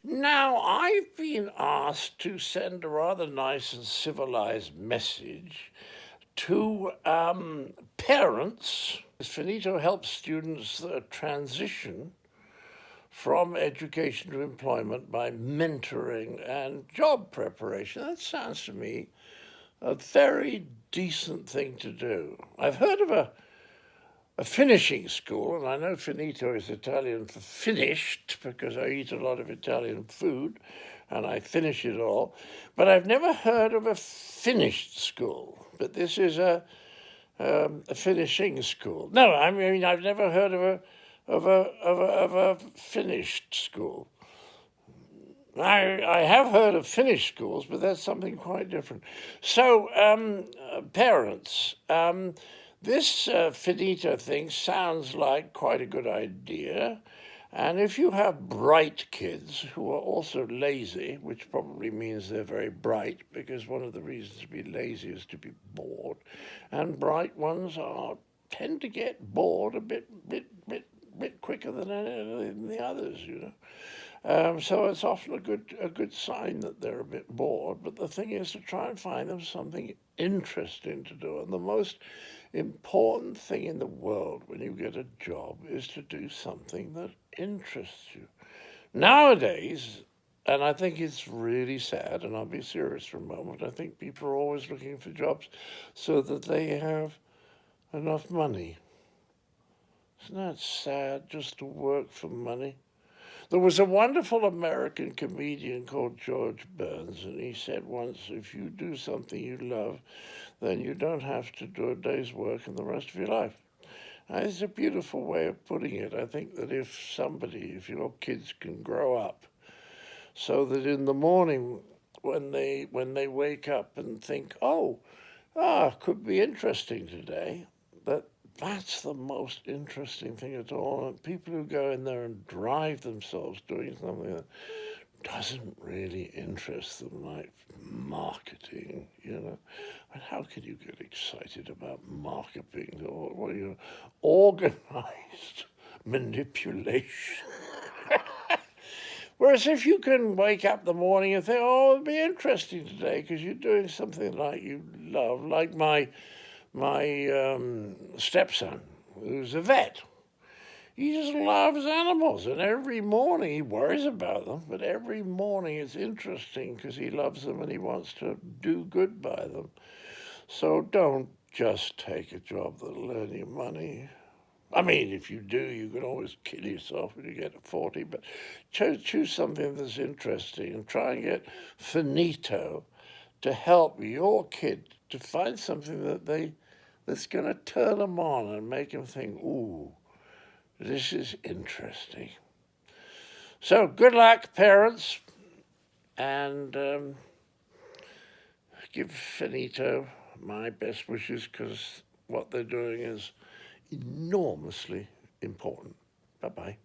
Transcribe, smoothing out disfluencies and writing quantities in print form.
Now, I've been asked to send a rather nice and civilized message to parents. Finito helps students transition from education to employment by mentoring and job preparation. That sounds to me a very decent thing to do. I've heard of a finishing school, and I know finito is Italian for finished because I eat a lot of Italian food and I finish it all. But I've never heard of a finished school. But this is a finishing school. No, I mean I've never heard of a finished school. I have heard of finished schools, but that's something quite different. So, parents, this finito thing sounds like quite a good idea. And if you have bright kids who are also lazy, which probably means they're very bright, because one of the reasons to be lazy is to be bored, and bright ones tend to get bored a bit quicker than the others, you know. So it's often a good sign that they're a bit bored. But the thing is to try and find them something interesting to do. And the most important thing in the world when you get a job is to do something that interests you. Nowadays, and I think it's really sad, and I'll be serious for a moment, I think people are always looking for jobs so that they have enough money. Isn't that sad just to work for money? There was a wonderful American comedian called George Burns, and he said once, if you do something you love, then you don't have to do a day's work in the rest of your life. And it's a beautiful way of putting it. I think that if your kids can grow up so that in the morning when they wake up and think, could be interesting today, that's the most interesting thing at all. And people who go in there and drive themselves doing something that doesn't really interest them, like marketing, you know. And how can you get excited about marketing or organized manipulation? Whereas if you can wake up in the morning and think, it'll be interesting today because you're doing something like you love, like my stepson, who's a vet. He just loves animals, and every morning he worries about them, but every morning it's interesting because he loves them and he wants to do good by them. So don't just take a job that'll earn you money. I mean, if you do, you can always kill yourself when you get to 40, but choose something that's interesting and try and get finito to help your kid to find something that's going to turn them on and make them think, ooh, this is interesting. So good luck, parents, and give Finito my best wishes because what they're doing is enormously important. Bye-bye.